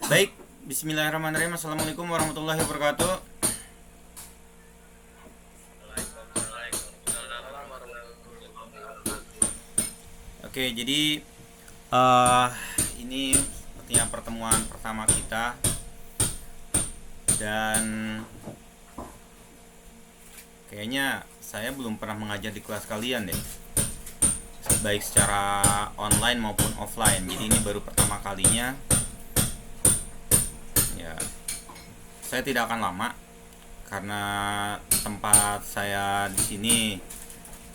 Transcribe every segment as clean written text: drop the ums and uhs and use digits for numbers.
Baik, bismillahirrahmanirrahim. Assalamualaikum warahmatullahi wabarakatuh. Oke, jadi eh ini sepertinya pertemuan pertama kita dan kayaknya saya belum pernah mengajar di kelas kalian deh, baik secara online maupun offline. Jadi ini baru pertama kalinya. Ya, saya tidak akan lama karena tempat saya di sini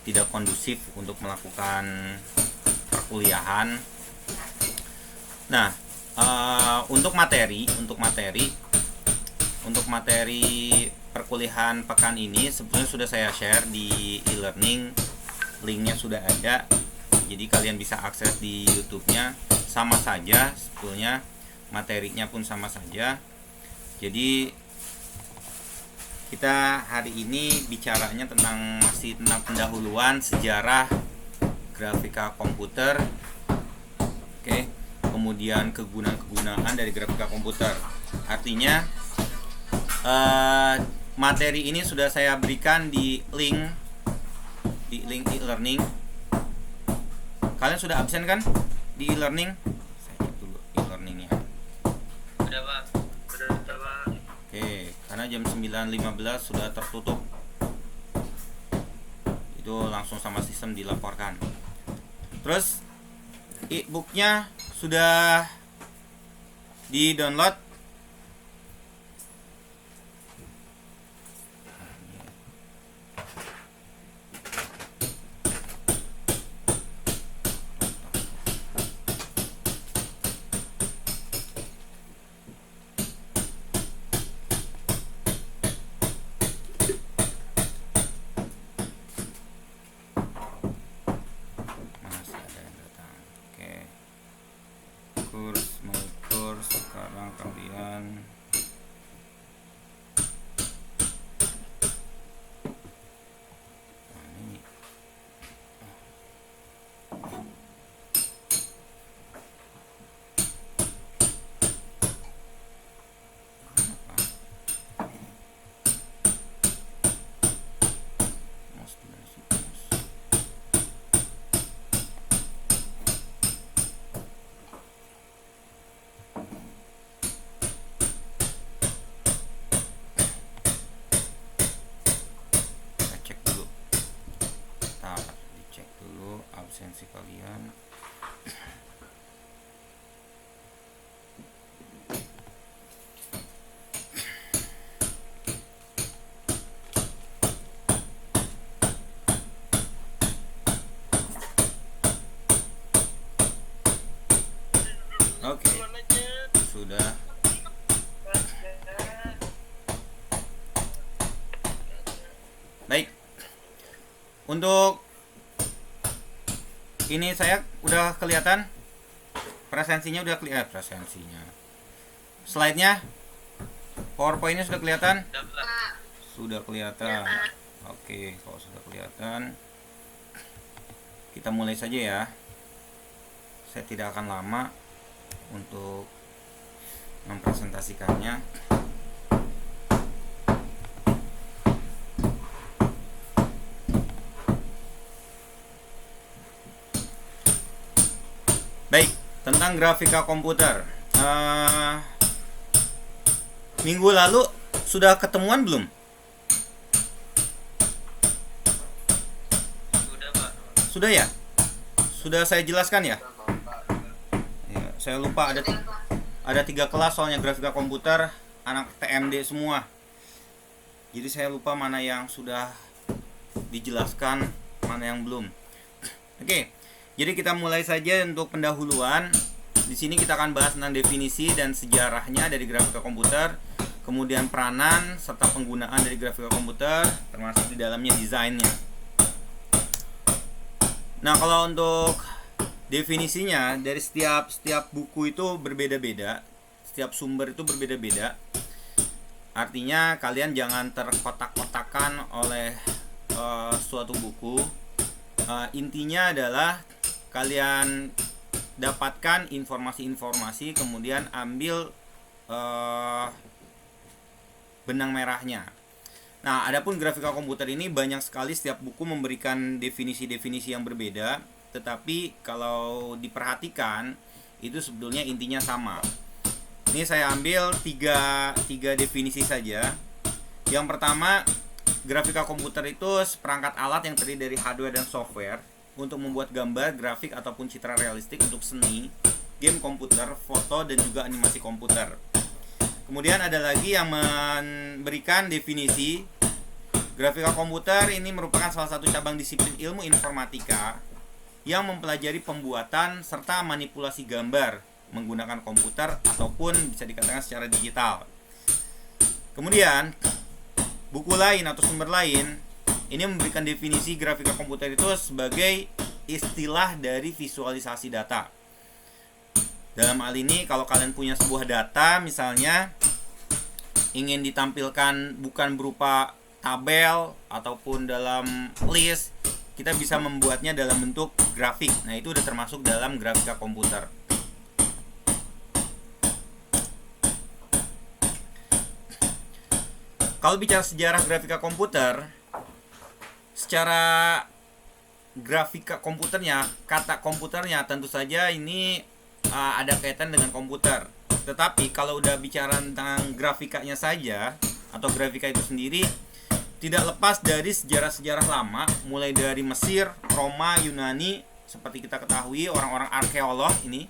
tidak kondusif untuk melakukan perkuliahan. Nah, untuk materi perkuliahan pekan ini sebetulnya sudah saya share di e-learning, linknya sudah ada. Jadi kalian bisa akses di YouTube-nya, sama saja sebetulnya materinya pun sama saja. Jadi kita hari ini bicaranya masih tentang pendahuluan sejarah grafika komputer. Oke. Kemudian kegunaan dari grafika komputer. Artinya materi ini sudah saya berikan di link e-learning. Kalian sudah absen kan di e-learning? Saya cek dulu e-learningnya. Udah Pak, udah Pak. Oke, karena jam 9.15 sudah tertutup. Itu langsung sama sistem dilaporkan. Terus e-booknya sudah di-download. Masih ada yang datang. Oke. Kurs sekarang kalian ini kita cek dulu. Dicek dulu absensi kalian. Oke, sudah. Baik. Untuk ini saya udah kelihatan presensinya, slide-nya, PowerPoint-nya sudah kelihatan. Udah Pak. Sudah kelihatan. Oke, kalau sudah kelihatan kita mulai saja ya. Saya tidak akan lama untuk mempresentasikannya. Baik, tentang grafika komputer. Minggu lalu sudah ketemuan belum? Udah Pak. Sudah ya? Sudah saya jelaskan ya? Ya, saya lupa ada 3 kelas soalnya grafika komputer, anak TMD semua. Jadi saya lupa mana yang sudah dijelaskan, mana yang belum. Oke. Jadi kita mulai saja untuk pendahuluan. Di sini kita akan bahas tentang definisi dan sejarahnya dari grafika komputer, kemudian peranan serta penggunaan dari grafika komputer, termasuk di dalamnya desainnya. Nah, kalau untuk definisinya dari setiap buku itu berbeda-beda, setiap sumber itu berbeda-beda. Artinya kalian jangan terkotak-kotakan oleh suatu buku. Intinya adalah kalian dapatkan informasi-informasi, kemudian ambil benang merahnya. Nah, adapun grafika komputer ini banyak sekali, setiap buku memberikan definisi-definisi yang berbeda, tetapi kalau diperhatikan itu sebetulnya intinya sama. Ini saya ambil tiga definisi saja. Yang pertama, grafika komputer itu seperangkat alat yang terdiri dari hardware dan software untuk membuat gambar, grafik ataupun citra realistik untuk seni, game komputer, foto dan juga animasi komputer. Kemudian ada lagi yang memberikan definisi grafika komputer ini merupakan salah satu cabang disiplin ilmu informatika yang mempelajari pembuatan serta manipulasi gambar menggunakan komputer ataupun bisa dikatakan secara digital. Kemudian buku lain atau sumber lain ini memberikan definisi grafika komputer itu sebagai istilah dari visualisasi data. Dalam hal ini kalau kalian punya sebuah data misalnya ingin ditampilkan bukan berupa tabel ataupun dalam list, kita bisa membuatnya dalam bentuk grafik. Nah, itu udah termasuk dalam grafika komputer. Kalau bicara sejarah grafika komputer, secara grafika komputernya, kata komputernya tentu saja ini ada kaitan dengan komputer. Tetapi kalau udah bicara tentang grafikanya saja atau grafika itu sendiri, tidak lepas dari sejarah-sejarah lama, mulai dari Mesir, Roma, Yunani. Seperti kita ketahui, orang-orang arkeolog ini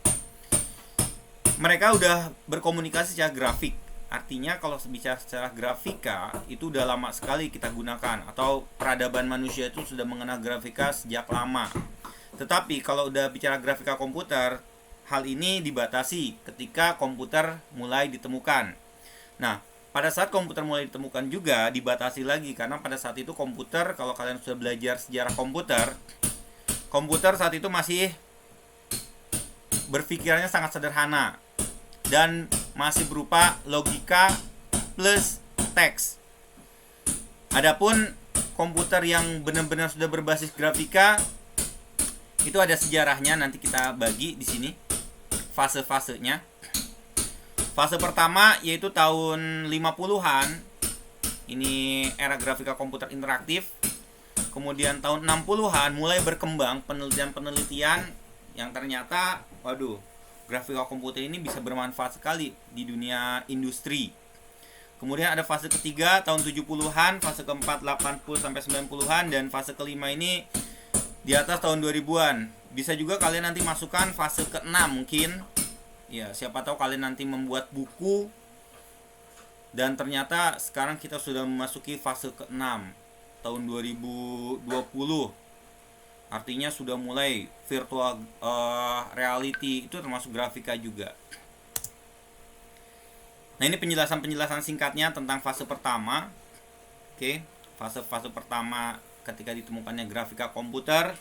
mereka udah berkomunikasi secara grafik. Artinya kalau bicara secara grafika itu udah lama sekali kita gunakan, atau peradaban manusia itu sudah mengenal grafika sejak lama. Tetapi kalau udah bicara grafika komputer, hal ini dibatasi ketika komputer mulai ditemukan. Nah, pada saat komputer mulai ditemukan juga dibatasi lagi, karena pada saat itu komputer, kalau kalian sudah belajar sejarah komputer, komputer saat itu masih berpikirannya sangat sederhana dan masih berupa logika plus teks. Adapun komputer yang benar-benar sudah berbasis grafika itu ada sejarahnya, nanti kita bagi di sini fase-fasenya. Fase pertama yaitu tahun 50-an. Ini era grafika komputer interaktif. Kemudian tahun 60-an mulai berkembang penelitian-penelitian yang ternyata grafika komputer ini bisa bermanfaat sekali di dunia industri. Kemudian ada fase ketiga tahun 70-an, fase keempat 80 sampai 90-an, dan fase kelima ini di atas tahun 2000-an. Bisa juga kalian nanti masukkan fase ke-6 mungkin. Ya, siapa tahu kalian nanti membuat buku dan ternyata sekarang kita sudah memasuki fase ke-6 tahun 2020. Artinya sudah mulai virtual reality, itu termasuk grafika juga. Nah, ini penjelasan singkatnya tentang fase pertama. Oke, fase pertama ketika ditemukannya grafika komputer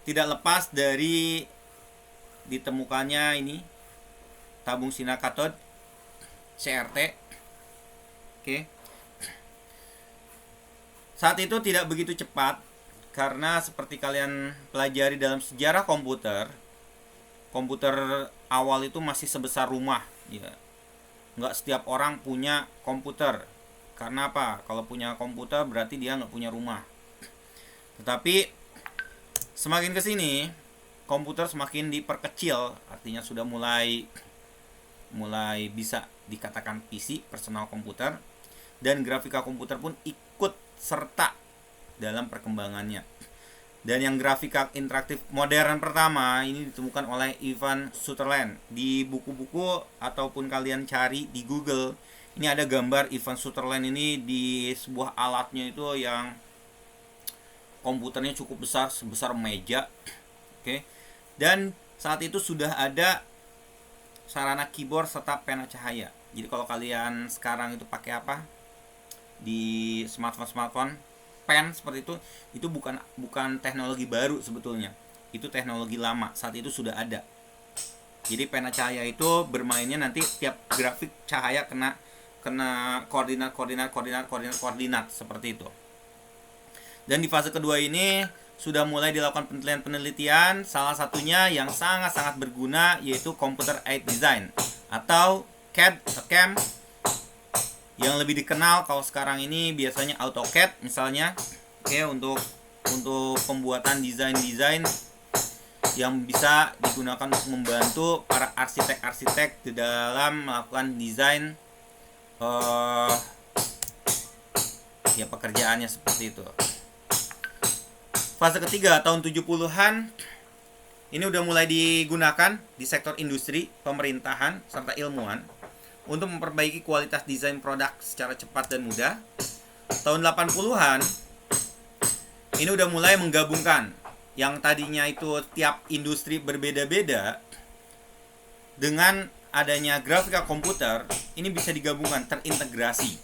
tidak lepas dari ditemukannya ini tabung sinar katod CRT. Oke. Saat itu tidak begitu cepat karena seperti kalian pelajari dalam sejarah komputer awal itu masih sebesar rumah, ya. Nggak setiap orang punya komputer. Karena apa? Kalau punya komputer berarti dia nggak punya rumah. Tetapi semakin kesini komputer semakin diperkecil, artinya sudah mulai bisa dikatakan PC, personal komputer, dan grafika komputer pun ikut serta dalam perkembangannya. Dan yang grafika interaktif modern pertama ini ditemukan oleh Ivan Sutherland. Di buku-buku ataupun kalian cari di Google, ini ada gambar Ivan Sutherland ini di sebuah alatnya itu yang komputernya cukup besar, sebesar meja. Oke. Dan saat itu sudah ada sarana keyboard serta pena cahaya. Jadi kalau kalian sekarang itu pakai apa? Di smartphone pen seperti itu bukan teknologi baru sebetulnya. Itu teknologi lama. Saat itu sudah ada. Jadi pena cahaya itu bermainnya nanti tiap grafik cahaya kena koordinat seperti itu. Dan di fase kedua ini sudah mulai dilakukan penelitian, salah satunya yang sangat-sangat berguna yaitu computer aided design atau CAD atau CAM. Yang lebih dikenal kalau sekarang ini biasanya AutoCAD misalnya. Oke, untuk pembuatan desain-desain yang bisa digunakan untuk membantu para arsitek-arsitek di dalam melakukan desain ya pekerjaannya seperti itu. Fase ketiga tahun 70-an ini udah mulai digunakan di sektor industri, pemerintahan, serta ilmuwan untuk memperbaiki kualitas desain produk secara cepat dan mudah. Tahun 80-an ini udah mulai menggabungkan yang tadinya itu tiap industri berbeda-beda, dengan adanya grafika komputer ini bisa digabungkan, terintegrasi,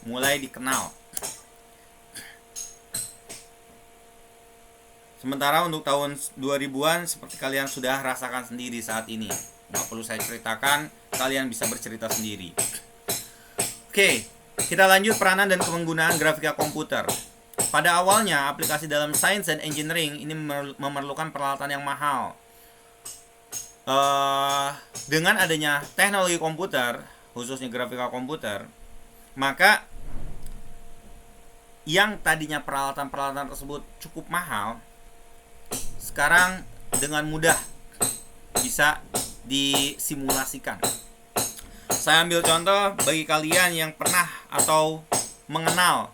mulai dikenal. Sementara untuk tahun 2000-an seperti kalian sudah rasakan sendiri saat ini. Nggak perlu saya ceritakan, kalian bisa bercerita sendiri. Oke, kita lanjut peranan dan penggunaan grafika komputer. Pada awalnya, aplikasi dalam sains dan engineering ini memerlukan peralatan yang mahal. Dengan adanya teknologi komputer, khususnya grafika komputer, maka yang tadinya peralatan-peralatan tersebut cukup mahal, sekarang dengan mudah bisa disimulasikan. Saya ambil contoh bagi kalian yang pernah atau mengenal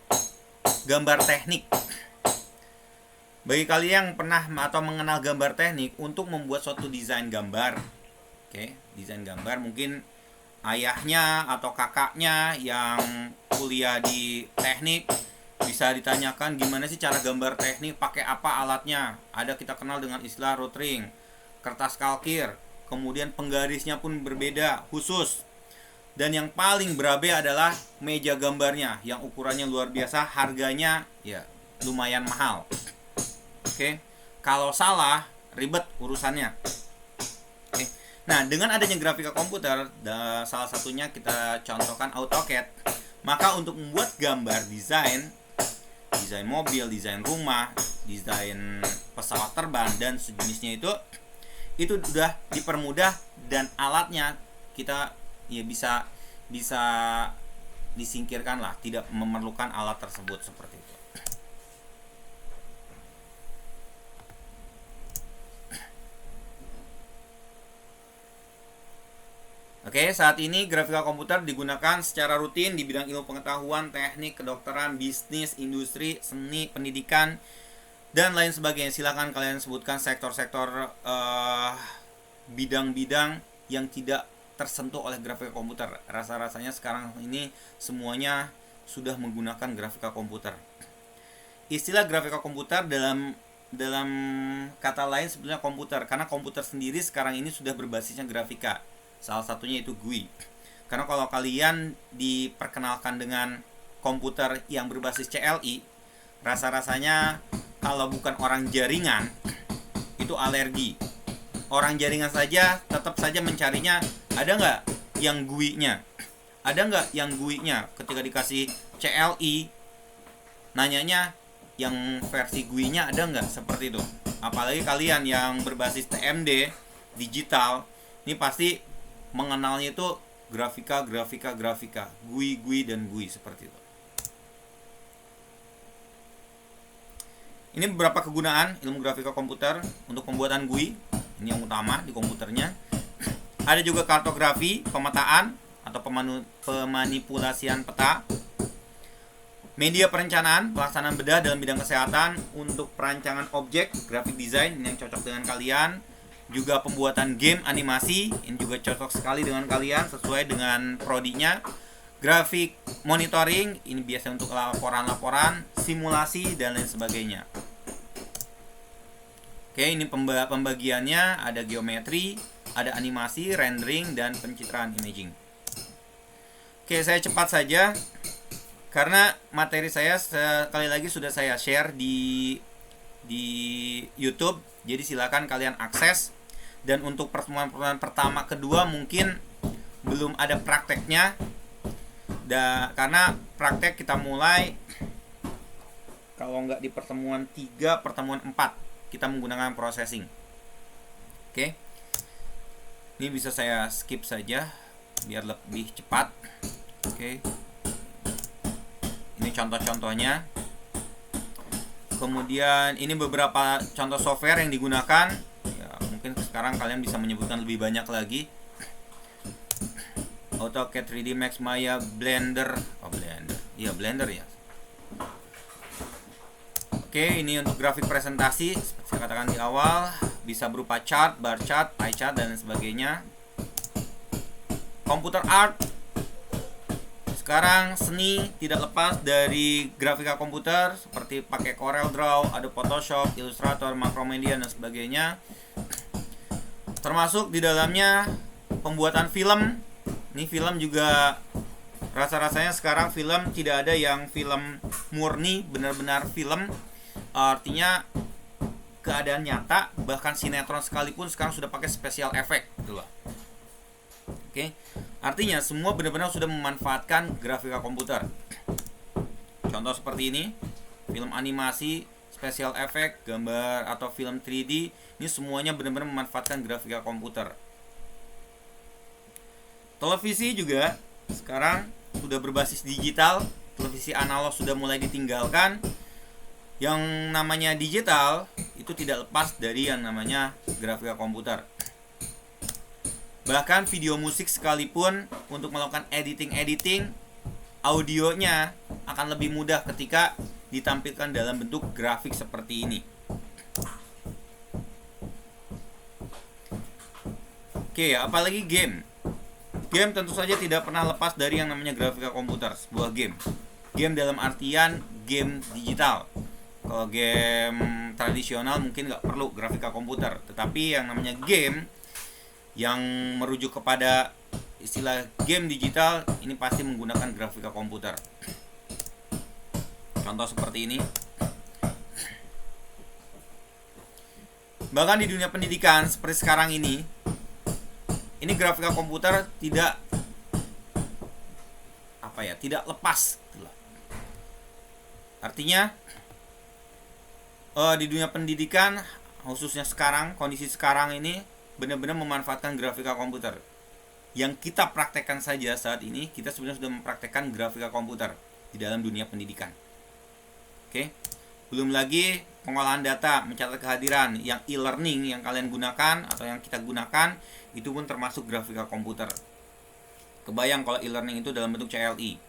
gambar teknik. Bagi kalian yang pernah atau mengenal gambar teknik untuk membuat suatu desain gambar. Oke, desain gambar mungkin ayahnya atau kakaknya yang kuliah di teknik bisa ditanyakan gimana sih cara gambar teknik, pakai apa alatnya. Ada kita kenal dengan istilah rotring, kertas kalkir, kemudian penggarisnya pun berbeda khusus. Dan yang paling berabe adalah meja gambarnya yang ukurannya luar biasa, harganya ya lumayan mahal. Oke, kalau salah ribet urusannya. Oke. Nah, dengan adanya grafika komputer, salah satunya kita contohkan AutoCAD, maka untuk membuat gambar desain mobil, desain rumah, desain pesawat terbang dan sejenisnya itu sudah dipermudah, dan alatnya kita ya bisa disingkirkan lah, tidak memerlukan alat tersebut seperti itu. Oke, saat ini grafika komputer digunakan secara rutin di bidang ilmu pengetahuan, teknik, kedokteran, bisnis, industri, seni, pendidikan, dan lain sebagainya. Silakan kalian sebutkan sektor-sektor bidang-bidang yang tidak tersentuh oleh grafika komputer. Rasa-rasanya sekarang ini semuanya sudah menggunakan grafika komputer. Istilah grafika komputer dalam kata lain sebenarnya komputer, karena komputer sendiri sekarang ini sudah berbasisnya grafika. Salah satunya itu GUI. Karena kalau kalian diperkenalkan dengan komputer yang berbasis CLI, rasa-rasanya kalau bukan orang jaringan itu alergi. Orang jaringan saja tetap saja mencarinya, ada nggak yang GUI-nya? Ada nggak yang GUI-nya? Ketika dikasih CLI, nanyanya yang versi GUI-nya ada nggak? Seperti itu. Apalagi kalian yang berbasis TMD digital, ini pasti mengenalnya itu grafika, GUI dan GUI seperti itu. Ini beberapa kegunaan ilmu grafika komputer untuk pembuatan GUI. Ini yang utama di komputernya. Ada juga kartografi, pemetaan atau pemanipulasian peta. Media perencanaan, pelaksanaan bedah dalam bidang kesehatan untuk perancangan objek, graphic design yang cocok dengan kalian. Juga pembuatan game animasi, ini juga cocok sekali dengan kalian sesuai dengan prodinya. Grafik monitoring, ini biasa untuk laporan-laporan, simulasi dan lain sebagainya. Oke, ini pembagiannya, ada geometri, ada animasi, rendering, dan pencitraan imaging. Oke, saya cepat saja karena materi saya sekali lagi sudah saya share di YouTube, jadi silakan kalian akses. Dan untuk pertemuan pertama kedua mungkin belum ada prakteknya, karena praktek kita mulai kalau nggak di pertemuan 3, pertemuan 4 kita menggunakan processing. Oke, ini bisa saya skip saja biar lebih cepat. Oke. Ini contoh-contohnya. Kemudian ini beberapa contoh software yang digunakan. Ya, mungkin sekarang kalian bisa menyebutkan lebih banyak lagi. AutoCAD 3D Max, Maya, Blender. Oh, Blender. Iya, Blender ya. Oke, ini untuk grafik presentasi seperti saya katakan di awal, bisa berupa chart, bar chart, pie chart dan sebagainya. Computer art. Sekarang seni tidak lepas dari grafika komputer seperti pakai Corel Draw, Adobe Photoshop, Illustrator, Macromedia dan sebagainya. Termasuk di dalamnya pembuatan film. Ini film juga rasa-rasanya sekarang film tidak ada yang film murni, benar-benar film. Artinya keadaan nyata, bahkan sinetron sekalipun sekarang sudah pakai special effect gitu loh. Oke. Artinya semua benar-benar sudah memanfaatkan grafika komputer. Contoh seperti ini, film animasi, special effect, gambar atau film 3D, ini semuanya benar-benar memanfaatkan grafika komputer. Televisi juga sekarang sudah berbasis digital, televisi analog sudah mulai ditinggalkan. Yang namanya digital itu tidak lepas dari yang namanya grafika komputer. Bahkan video musik sekalipun untuk melakukan editing, audionya akan lebih mudah ketika ditampilkan dalam bentuk grafik seperti ini. Oke, apalagi game. Game tentu saja tidak pernah lepas dari yang namanya grafika komputer, sebuah game. Game dalam artian game digital. Kalau game tradisional mungkin nggak perlu grafika komputer, tetapi yang namanya game yang merujuk kepada istilah game digital ini pasti menggunakan grafika komputer. Contoh seperti ini. Bahkan di dunia pendidikan seperti sekarang ini grafika komputer tidak tidak lepas. Artinya di dunia pendidikan khususnya sekarang, kondisi sekarang ini benar-benar memanfaatkan grafika komputer. Yang kita praktekkan saja saat ini, kita sebenarnya sudah mempraktekkan grafika komputer di dalam dunia pendidikan. Oke. Belum lagi pengolahan data, mencatat kehadiran, yang e-learning yang kalian gunakan atau yang kita gunakan, itu pun termasuk grafika komputer. Kebayang kalau e-learning itu dalam bentuk CLI.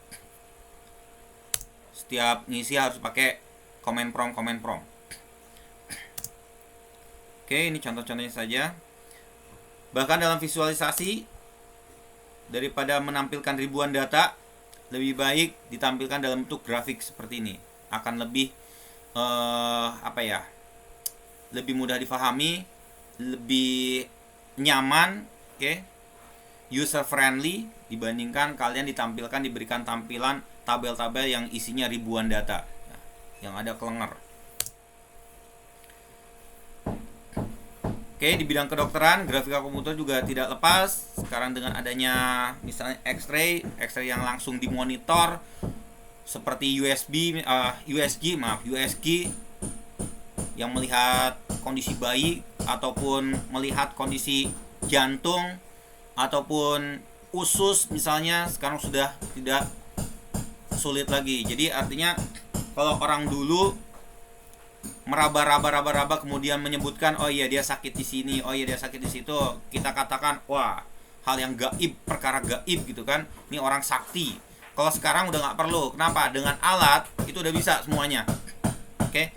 Setiap ngisi harus pakai command prompt. Oke, ini contoh-contohnya saja. Bahkan dalam visualisasi, daripada menampilkan ribuan data, lebih baik ditampilkan dalam bentuk grafik seperti ini. Akan lebih lebih mudah difahami, lebih nyaman, user friendly dibandingkan kalian diberikan tampilan tabel-tabel yang isinya ribuan data, yang ada kelenger. Oke, di bidang kedokteran, grafika komputer juga tidak lepas. Sekarang dengan adanya misalnya X-ray yang langsung dimonitor seperti USG yang melihat kondisi bayi ataupun melihat kondisi jantung ataupun usus misalnya, sekarang sudah tidak sulit lagi. Jadi artinya kalau orang dulu meraba-raba kemudian menyebutkan oh iya dia sakit di sini, oh iya dia sakit di situ, kita katakan wah hal yang gaib, perkara gaib gitu kan, ini orang sakti. Kalau sekarang udah nggak perlu. Kenapa? Dengan alat itu udah bisa semuanya. Oke.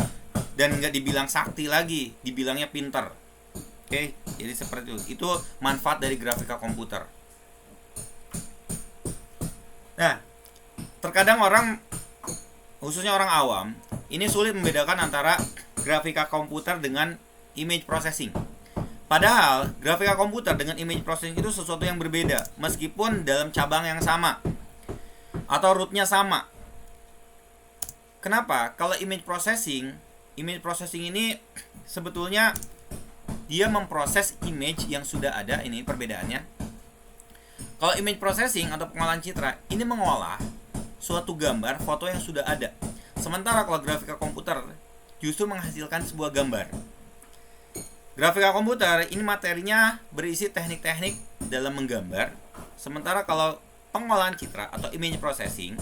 Dan nggak dibilang sakti lagi, dibilangnya pinter. Oke. Jadi seperti itu manfaat dari grafika komputer. Nah, terkadang orang, khususnya orang awam, ini sulit membedakan antara grafika komputer dengan image processing. Padahal grafika komputer dengan image processing itu sesuatu yang berbeda, meskipun dalam cabang yang sama atau rootnya sama. Kenapa? Kalau image processing ini sebetulnya dia memproses image yang sudah ada. Ini perbedaannya. Kalau image processing atau pengolahan citra, ini mengolah suatu gambar, foto yang sudah ada. Sementara kalau grafika komputer justru menghasilkan sebuah gambar. Grafika komputer ini materinya berisi teknik-teknik dalam menggambar, Sementara kalau pengolahan citra atau image processing,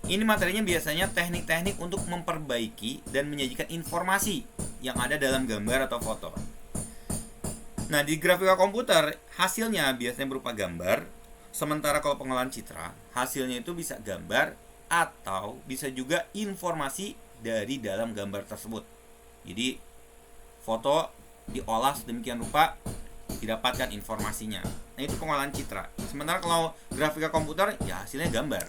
ini materinya biasanya teknik-teknik untuk memperbaiki dan menyajikan informasi yang ada dalam gambar atau foto. Nah, di grafika komputer hasilnya biasanya berupa gambar, sementara kalau pengolahan citra hasilnya itu bisa gambar atau bisa juga informasi dari dalam gambar tersebut. Jadi foto diolah sedemikian rupa didapatkan informasinya. Nah, itu pengolahan citra. Sementara kalau grafika komputer ya hasilnya gambar.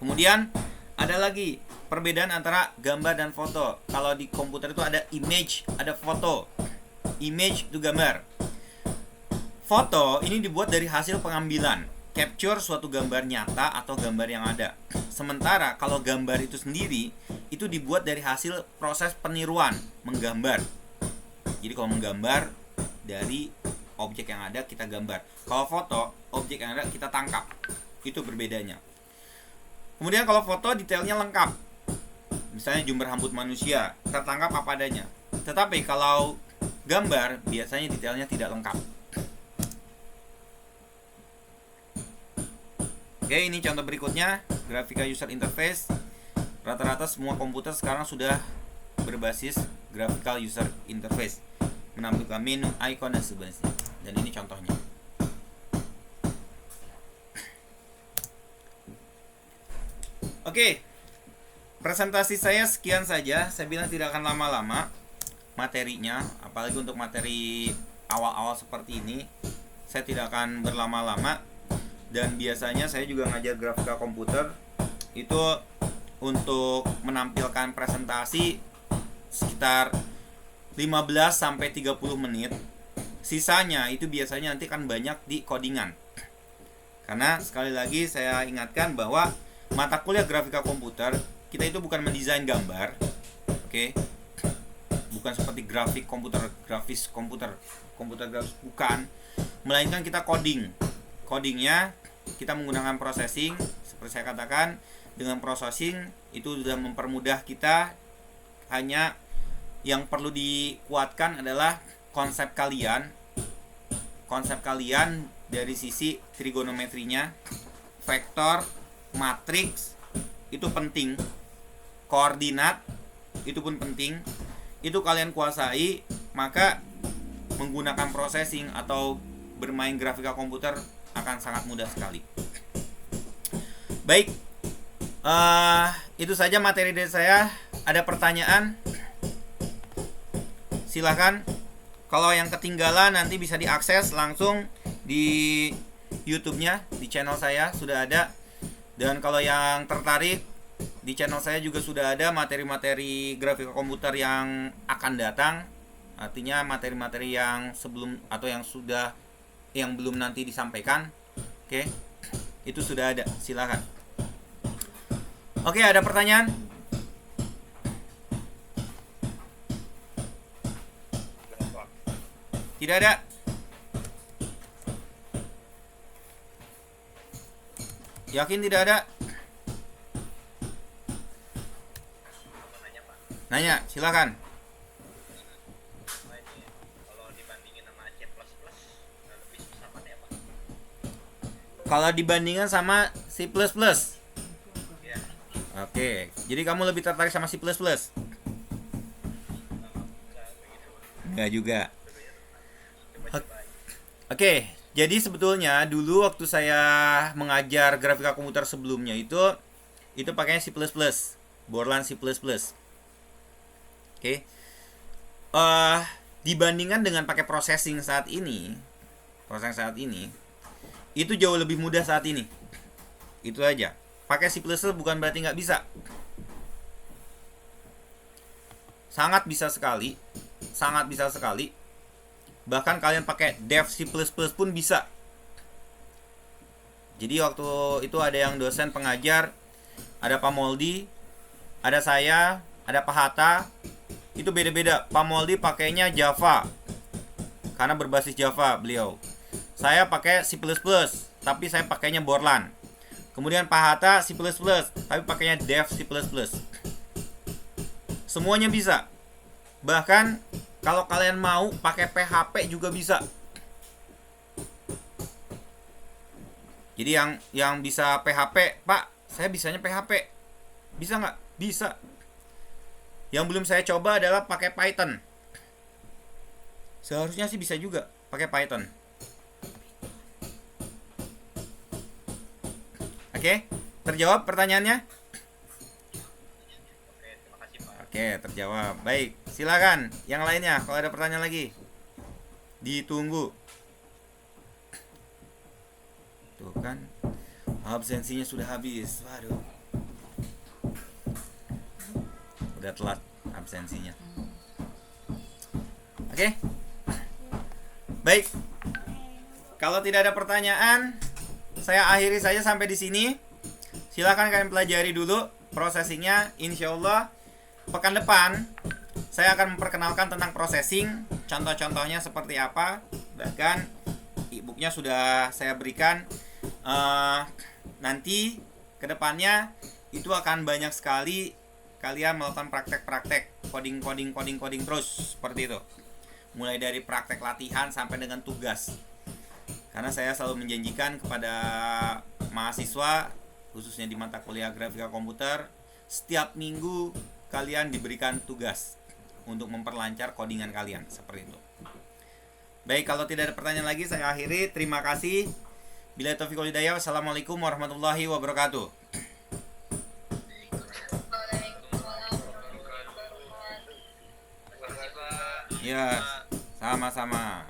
Kemudian ada lagi perbedaan antara gambar dan foto. Kalau di komputer itu ada image, ada foto. Image itu gambar. Foto ini dibuat dari hasil pengambilan, capture suatu gambar nyata atau gambar yang ada. Sementara kalau gambar itu sendiri itu dibuat dari hasil proses peniruan, menggambar. Jadi kalau menggambar dari objek yang ada kita gambar. Kalau foto, objek yang ada kita tangkap. Itu berbedanya. Kemudian kalau foto detailnya lengkap. Misalnya jumber rambut manusia, tertangkap apa adanya. Tetapi kalau gambar biasanya detailnya tidak lengkap. Oke, ini contoh berikutnya, grafika user interface. Rata-rata semua komputer sekarang sudah berbasis graphical user interface, menampilkan menu, icon dan sebagainya. Dan ini contohnya. Oke, presentasi saya sekian saja. Saya bilang tidak akan lama-lama materinya, apalagi untuk materi awal-awal seperti ini. Saya tidak akan berlama-lama. Dan biasanya saya juga ngajar grafika komputer itu untuk menampilkan presentasi sekitar 15-30 menit. Sisanya itu biasanya nanti kan banyak di codingan. Karena sekali lagi saya ingatkan bahwa mata kuliah grafika komputer kita itu bukan mendesain gambar, oke? Bukan seperti grafik komputer, grafis komputer grafis, bukan. Melainkan kita coding. Codingnya kita menggunakan processing. Seperti saya katakan, dengan processing itu sudah mempermudah kita. Hanya yang perlu dikuatkan adalah konsep kalian dari sisi trigonometrinya, vektor, matriks itu penting, koordinat itu pun penting. Itu kalian kuasai, maka menggunakan processing atau bermain grafika komputer akan sangat mudah sekali. Baik, itu saja materi dari saya. Ada pertanyaan? Silahkan. Kalau yang ketinggalan nanti bisa diakses langsung di YouTube-nya, di channel saya sudah ada. Dan kalau yang tertarik, di channel saya juga sudah ada materi-materi grafika komputer yang akan datang. Artinya materi-materi yang sebelum atau yang belum nanti disampaikan. Oke. Itu sudah ada. Silakan. Oke, ada pertanyaan? Tidak ada. Yakin tidak ada? Nanya, silakan. Kalau dibandingin sama C++, lebih susah mana ya, Pak? Kalau dibandingkan sama C++. Ya. Oke, jadi kamu lebih tertarik sama C++? Enggak juga. Oke, jadi sebetulnya dulu waktu saya mengajar grafika komputer sebelumnya itu pakainya C++, Borland C++. Oke. Dibandingkan dengan pakai processing saat ini, itu jauh lebih mudah saat ini. Itu aja. Pakai C++ bukan berarti nggak bisa. Sangat bisa sekali. Bahkan kalian pakai dev C++ pun bisa. Jadi waktu itu ada yang dosen pengajar, ada Pak Moldi, ada saya, ada Pak Hatta. Itu beda-beda. Pak Moldi pakainya Java karena berbasis Java beliau. Saya pakai C++, tapi saya pakainya Borland. Kemudian Pak Hatta C++, tapi pakainya dev C++. Semuanya bisa. Bahkan kalau kalian mau pakai PHP juga bisa. Jadi yang bisa PHP, Pak, saya bisanya PHP. Bisa nggak? Bisa. Yang belum saya coba adalah pakai Python. Seharusnya sih bisa juga pakai Python. Oke, terjawab pertanyaannya? Oke, terima kasih Pak. Oke, terjawab. Baik, silakan. Yang lainnya, kalau ada pertanyaan lagi, ditunggu. Tuh kan, absensinya sudah habis. Waduh, udah telat absensinya. Oke, baik. Kalau tidak ada pertanyaan, saya akhiri saja sampai di sini. Silakan kalian pelajari dulu processingnya. Insya Allah pekan depan saya akan memperkenalkan tentang processing, contoh-contohnya seperti apa. Bahkan e-booknya sudah saya berikan. Nanti kedepannya itu akan banyak sekali kalian melakukan praktek-praktek coding terus seperti itu. Mulai dari praktek latihan sampai dengan tugas. Karena saya selalu menjanjikan kepada mahasiswa, khususnya di mata kuliah grafika komputer, setiap minggu kalian diberikan tugas untuk memperlancar codingan kalian, seperti itu. Baik, kalau tidak ada pertanyaan lagi, saya akhiri. Terima kasih. Billahi taufiq wal hidayah. Wassalamualaikum warahmatullahi wabarakatuh. Ya, sama-sama.